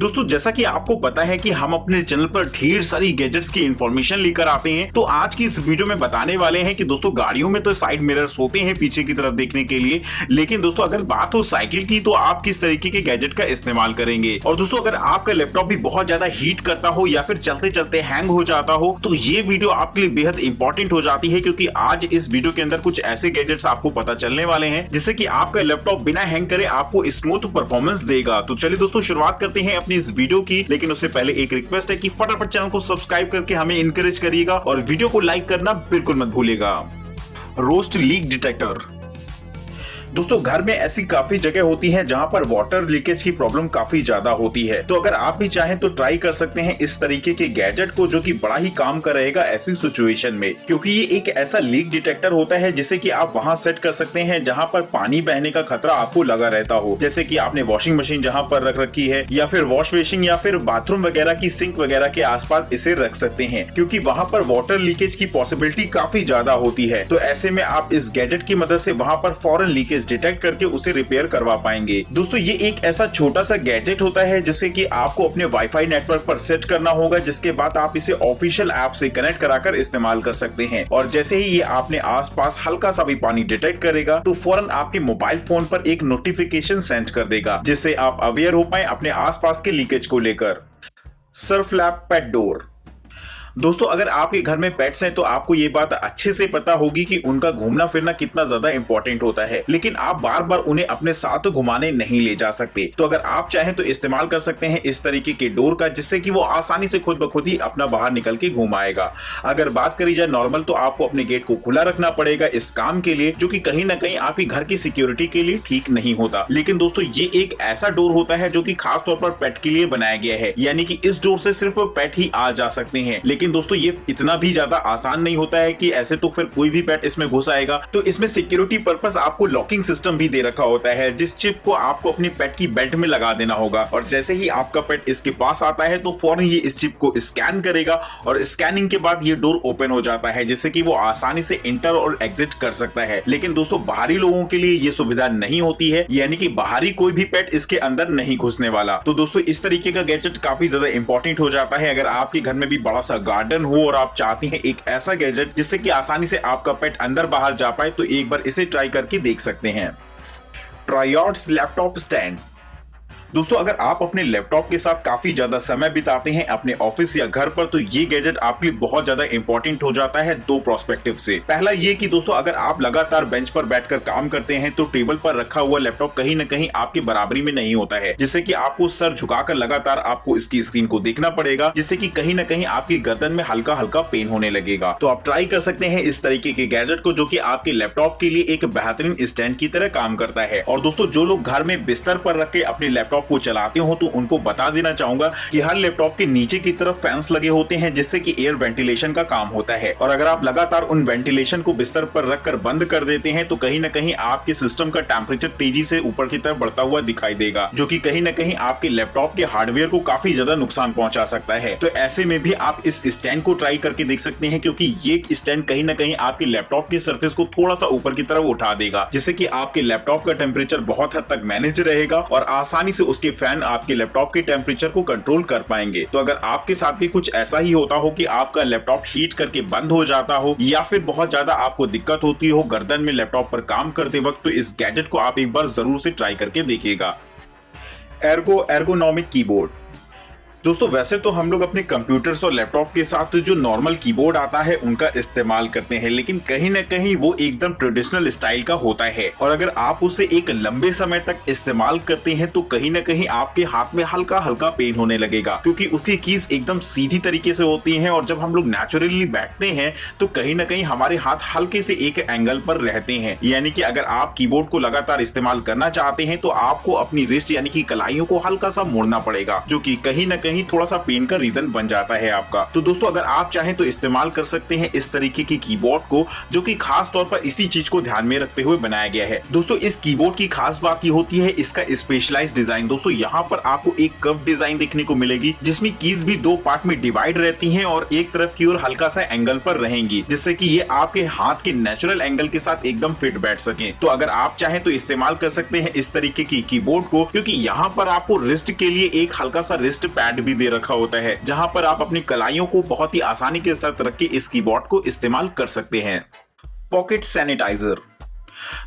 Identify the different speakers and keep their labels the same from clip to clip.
Speaker 1: दोस्तों जैसा कि आपको पता है कि हम अपने चैनल पर ढेर सारी गैजेट्स की इंफॉर्मेशन लेकर आते हैं, तो आज की इस वीडियो में बताने वाले हैं कि दोस्तों गाड़ियों में तो साइड मिरर्स होते हैं पीछे की तरफ देखने के लिए, लेकिन दोस्तों अगर बात हो साइकिल की तो आप किस तरीके के गैजेट का इस्तेमाल करेंगे। और दोस्तों अगर आपका लैपटॉप भी बहुत ज्यादा हीट करता हो या फिर चलते चलते हैंग हो जाता हो तो ये वीडियो आपके लिए बेहद इंपॉर्टेंट हो जाती है, क्योंकि आज इस वीडियो के अंदर कुछ ऐसे गैजेट्स आपको पता चलने वाले हैं जिससे कि आपका लैपटॉप बिना हैंग करे आपको स्मूथ परफॉर्मेंस देगा। तो चलिए दोस्तों शुरुआत करते हैं अपनी इस वीडियो की, लेकिन उससे पहले एक रिक्वेस्ट है कि फटाफट चैनल को सब्सक्राइब करके हमें इनकरेज करिएगा और वीडियो को लाइक करना बिल्कुल मत भूलिएगा। Roast leak detector. दोस्तों घर में ऐसी काफी जगह होती है जहां पर वाटर लीकेज की प्रॉब्लम काफी ज्यादा होती है, तो अगर आप भी चाहें तो ट्राई कर सकते हैं इस तरीके के गैजेट को, जो कि बड़ा ही काम का रहेगा ऐसी सिचुएशन में, क्योंकि ये एक ऐसा लीक डिटेक्टर होता है जिसे कि आप वहां सेट कर सकते हैं जहां पर पानी बहने का खतरा आपको लगा रहता हो, जैसे कि आपने वॉशिंग मशीन जहां पर रख रखी है या फिर वॉश बेसिन या फिर बाथरूम वगैरह की सिंक वगैरह के आसपास इसे रख सकते हैं, क्योंकि वहां पर वाटर लीकेज की पॉसिबिलिटी काफी ज्यादा होती है। तो ऐसे में आप इस गैजेट की मदद से वहां पर फौरन लीकेज डिटेक्ट करके उसे रिपेयर करवा पाएंगे। दोस्तों ये एक ऐसा छोटा सा गैजेट होता है जिसे कि आपको अपने वाईफाई नेटवर्क पर सेट करना होगा, जिसके बाद आप इसे ऑफिशियल ऐप से कनेक्ट कराकर इस्तेमाल कर सकते हैं। और जैसे ही ये आपने आसपास हल्का सा भी पानी डिटेक्ट करेगा तो फौरन आपके मोबाइल फोन पर एक नोटिफिकेशन सेंड कर देगा, जिससे आप अवेयर हो पाए अपने आसपास के लीकेज को लेकर। सर्फ लैब पेट डोर। दोस्तों अगर आपके घर में पेट्स हैं तो आपको ये बात अच्छे से पता होगी कि उनका घूमना फिरना कितना ज्यादा इंपॉर्टेंट होता है, लेकिन आप बार बार उन्हें अपने साथ घुमाने नहीं ले जा सकते। तो अगर आप चाहें तो इस्तेमाल कर सकते हैं इस तरीके के डोर का, जिससे कि वो आसानी से खुद ब खुद ही अपना बाहर निकल के घूम आएगा। अगर बात करी जाए नॉर्मल तो आपको अपने गेट को खुला रखना पड़ेगा इस काम के लिए, जो कि कहीं ना कहीं आपके घर की सिक्योरिटी के लिए ठीक नहीं होता। लेकिन दोस्तों ये एक ऐसा डोर होता है जो कि खास तौर पर पेट के लिए बनाया गया है, यानी कि इस डोर से सिर्फ पेट ही आ जा सकते हैं। लेकिन दोस्तों ये इतना भी ज्यादा आसान नहीं होता है कि ऐसे तो फिर कोई भी पेट इसमें घुस आएगा। तो इसमें सिक्योरिटी पर्पस आपको लॉकिंग सिस्टम भी दे रखा होता है, जिस चिप को आपको अपने पेट की बेल्ट में लगा देना होगा, और जैसे ही आपका पेट इसके पास आता है तो फौरन ये इस चिप को स्कैन करेगा और स्कैनिंग के बाद ये डोर ओपन हो जाता है, जिससे कि वो आसानी से इंटर और एग्जिट कर सकता है। लेकिन दोस्तों बाहरी लोगों के लिए ये सुविधा नहीं होती है, यानी कि बाहरी कोई भी पेट इसके अंदर नहीं घुसने वाला। तो दोस्तों इस तरीके का गैजेट काफी ज्यादा इंपॉर्टेंट हो जाता है अगर आपके घर में भी बड़ा सा गार्डन हो और आप चाहते हैं एक ऐसा गैजेट जिससे कि आसानी से आपका पेट अंदर बाहर जा पाए, तो एक बार इसे ट्राई करके देख सकते हैं। ट्रायॉड्स लैपटॉप स्टैंड। दोस्तों अगर आप अपने लैपटॉप के साथ काफी ज्यादा समय बिताते हैं अपने ऑफिस या घर पर, तो ये गैजेट आपके लिए बहुत ज्यादा इंपॉर्टेंट हो जाता है दो प्रोस्पेक्टिव से। पहला ये कि दोस्तों अगर आप लगातार बेंच पर बैठकर काम करते हैं तो टेबल पर रखा हुआ लैपटॉप कहीं ना कहीं आपके बराबरी में नहीं होता है, जिससे कि आपको सर झुकाकर लगातार आपको इसकी स्क्रीन को देखना पड़ेगा, जिससे कि कहीं ना कहीं आपकी गर्दन में हल्का हल्का पेन होने लगेगा। तो आप ट्राई कर सकते हैं इस तरीके के गैजेट को, जो कि आपके लैपटॉप के लिए एक बेहतरीन स्टैंड की तरह काम करता है। और दोस्तों जो लोग घर में बिस्तर पर रख के अपने लैपटॉप को चलाते हो तो उनको बता देना चाहूंगा कि हर लैपटॉप के नीचे की तरफ फैंस लगे होते हैं, जिससे कि एयर वेंटिलेशन का काम होता है। और अगर आप लगातार उन वेंटिलेशन को बिस्तर पर रखकर बंद कर देते हैं तो कहीं ना कहीं आपके सिस्टम का टेम्परेचर तेजी से ऊपर की तरफ बढ़ता हुआ दिखाई देगा, जो कि कहीं ना कहीं आपके लैपटॉप के हार्डवेयर को काफी ज्यादा नुकसान पहुंचा सकता है। तो ऐसे में भी आप इस स्टैंड को ट्राई करके देख सकते हैं, क्योंकि ये स्टैंड कहीं ना कहीं आपके लैपटॉप की सरफेस को थोड़ा सा ऊपर की तरफ उठा देगा, जिससे कि आपके लैपटॉप का टेम्परेचर बहुत हद तक मैनेज रहेगा और आसानी से उसके फैन आपके लैपटॉप के टेम्परेचर को कंट्रोल कर पाएंगे। तो अगर आपके साथ भी कुछ ऐसा ही होता हो कि आपका लैपटॉप हीट करके बंद हो जाता हो या फिर बहुत ज्यादा आपको दिक्कत होती हो गर्दन में लैपटॉप पर काम करते वक्त, तो इस गैजेट को आप एक बार जरूर से ट्राई करके देखिएगा। Ergonomic keyboard. दोस्तों वैसे तो हम लोग अपने कंप्यूटर्स और लैपटॉप के साथ जो नॉर्मल कीबोर्ड आता है उनका इस्तेमाल करते हैं, लेकिन कहीं ना कहीं वो एकदम ट्रेडिशनल स्टाइल का होता है, और अगर आप उसे एक लंबे समय तक इस्तेमाल करते हैं तो कहीं ना कहीं आपके हाथ में हल्का हल्का पेन होने लगेगा, क्योंकि उसकी कीज एकदम सीधी तरीके से होती हैं। और जब हम लोग नेचुरली बैठते हैं तो कहीं ना कहीं हमारे हाथ हल्के से एक एंगल पर रहते हैं, यानी कि अगर आप कीबोर्ड को लगातार इस्तेमाल करना चाहते हैं तो आपको अपनी रिस्ट यानी कि कलाइयों को हल्का सा मोड़ना पड़ेगा, जो कि कहीं ना कहीं थोड़ा सा पेन का रीजन बन जाता है आपका। तो दोस्तों अगर आप चाहें तो इस्तेमाल कर सकते हैं इस तरीके के कीबोर्ड को, जो कि खास तौर पर इसी चीज को ध्यान में रखते हुए बनाया गया है। दोस्तों इस कीबोर्ड की खास बात ये होती है इसका स्पेशलाइज्ड डिजाइन। दोस्तों यहाँ पर आपको एक कर्व डिजाइन देखने को मिलेगी, जिसमें कीज भी दो पार्ट में डिवाइड रहती हैं और एक तरफ की ओर हल्का सा एंगल पर रहेंगी, जिससे कि ये आपके हाथ के नेचुरल एंगल के साथ एकदम फिट बैठ सके। तो अगर आप चाहें तो इस्तेमाल कर सकते हैं इस तरीके की कीबोर्ड को, क्योंकि यहाँ पर आपको रिस्ट के लिए एक हल्का सा रिस्ट पैड भी दे रखा होता है, जहां पर आप अपनी कलाइयों को बहुत ही आसानी के साथ रख के इस कीबोर्ड को इस्तेमाल कर सकते हैं। Pocket sanitiser.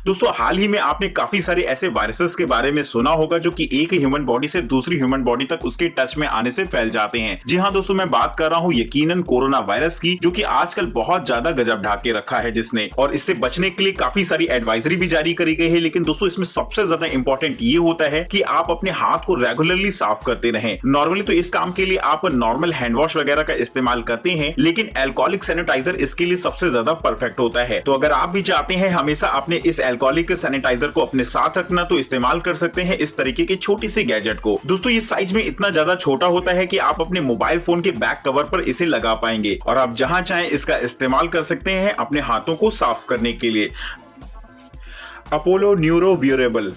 Speaker 1: दोस्तों हाल ही में आपने काफी सारे ऐसे वायरसेस के बारे में सुना होगा जो कि एक ह्यूमन बॉडी से दूसरी ह्यूमन बॉडी तक उसके टच में आने से फैल जाते हैं। जी हाँ दोस्तों, मैं बात कर रहा हूँ यकीनन कोरोना वायरस की, जो कि आजकल बहुत ज्यादा गजब ढा के रखा है जिसने, और इससे बचने के लिए काफी सारी एडवाइजरी भी जारी करी गई है। लेकिन दोस्तों इसमें सबसे ज्यादा इंपॉर्टेंट ये होता है कि आप अपने हाथ को रेगुलरली साफ करते रहें। नॉर्मली तो इस काम के लिए आप नॉर्मल हैंड वॉश वगैरह का इस्तेमाल करते हैं, लेकिन एल्कोहलिक सैनिटाइजर इसके लिए सबसे ज्यादा परफेक्ट होता है। तो अगर आप भी चाहते हैं हमेशा अपने इस एल्कोहलिक सैनिटाइजर को अपने साथ रखना, तो इस्तेमाल कर सकते हैं इस तरीके के छोटी सी गैजेट को। दोस्तों ये साइज में इतना ज्यादा छोटा होता है कि आप अपने मोबाइल फोन के बैक कवर पर इसे लगा पाएंगे और आप जहां चाहें इसका इस्तेमाल कर सकते हैं अपने हाथों को साफ करने के लिए। Apollo neuro wearable.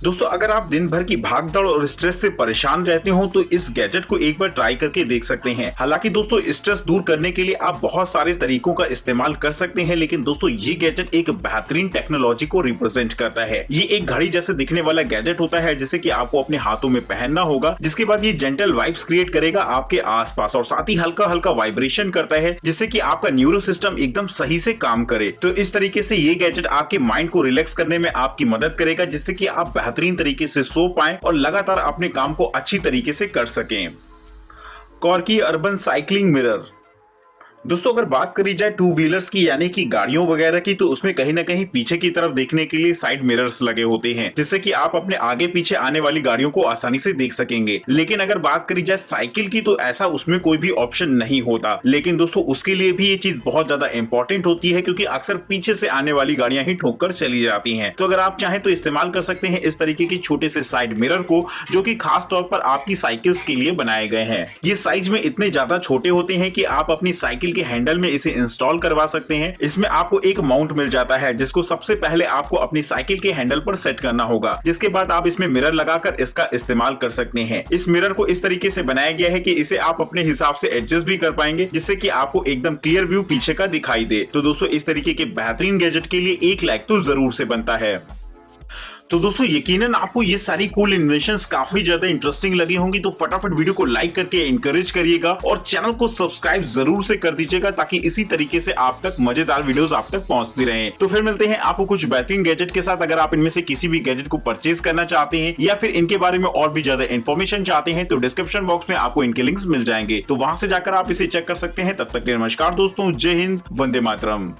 Speaker 1: दोस्तों अगर आप दिन भर की भागदौड़ और स्ट्रेस से परेशान रहते हो तो इस गैजेट को एक बार ट्राई करके देख सकते हैं। हालांकि दोस्तों स्ट्रेस दूर करने के लिए आप बहुत सारे तरीकों का इस्तेमाल कर सकते हैं, लेकिन दोस्तों ये गैजेट एक बेहतरीन टेक्नोलॉजी को रिप्रेजेंट करता है। ये एक घड़ी जैसे दिखने वाला गैजेट होता है, जिसे कि आपको अपने हाथों में पहनना होगा, जिसके बाद ये जेंटल वाइब्स क्रिएट करेगा आपके आसपास और साथ ही हल्का हल्का वाइब्रेशन करता है, जिससे कि आपका न्यूरो सिस्टम एकदम सही से काम करे। तो इस तरीके से ये गैजेट आपके माइंड को रिलैक्स करने में आपकी मदद करेगा, जिससे कि आप बेहतरीन तरीके से सो पाएं और लगातार अपने काम को अच्छी तरीके से कर सकें। Corky urban cycling mirror. दोस्तों अगर बात करी जाए टू व्हीलर्स की यानी कि गाड़ियों वगैरह की, तो उसमें कहीं ना कहीं पीछे की तरफ देखने के लिए साइड मिरर्स लगे होते हैं, जिससे कि आप अपने आगे पीछे आने वाली गाड़ियों को आसानी से देख सकेंगे। लेकिन अगर बात करी जाए साइकिल की, तो ऐसा उसमें कोई भी ऑप्शन नहीं होता। लेकिन दोस्तों उसके लिए भी ये चीज बहुत ज्यादा इंपॉर्टेंट होती है, क्योंकि अक्सर पीछे से आने वाली गाड़ियां ही ठोक कर चली जाती हैं। तो अगर आप चाहें तो इस्तेमाल कर सकते हैं इस तरीके के छोटे से साइड मिरर को, जो कि खास तौर पर आपकी साइकिल्स के लिए बनाए गए हैं। ये साइज में इतने ज्यादा छोटे होते हैं कि आप अपनी साइकिल के हैंडल में इसे इंस्टॉल करवा सकते हैं। इसमें आपको एक माउंट मिल जाता है, जिसको सबसे पहले आपको अपनी साइकिल के हैंडल पर सेट करना होगा, जिसके बाद आप इसमें मिरर लगाकर इसका इस्तेमाल कर सकते हैं। इस मिरर को इस तरीके से बनाया गया है कि इसे आप अपने हिसाब से एडजस्ट भी कर पाएंगे, जिससे कि आपको एकदम क्लियर व्यू पीछे का दिखाई दे। तो दोस्तों इस तरीके के बेहतरीन गैजेट के लिए 1 लाइक तो जरूर से बनता है। तो दोस्तों यकीनन आपको ये सारी कूल इन्वेंशंस काफी ज्यादा इंटरेस्टिंग लगी होंगी, तो फटाफट वीडियो को लाइक करके एनकरेज करिएगा और चैनल को सब्सक्राइब जरूर से कर दीजिएगा, ताकि इसी तरीके से आप तक मजेदार वीडियोस आप तक पहुंचती रहें। तो फिर मिलते हैं आपको कुछ बेहतरीन गैजेट के साथ। अगर आप इनमें से किसी भी गैजेट को परचेज करना चाहते हैं या फिर इनके बारे में और भी ज्यादा इन्फॉर्मेशन चाहते हैं, तो डिस्क्रिप्शन बॉक्स में आपको इनके लिंक्स मिल जाएंगे, तो वहां से जाकर आप इसे चेक कर सकते हैं। तब तक के नमस्कार दोस्तों, जय हिंद, वंदे मातरम।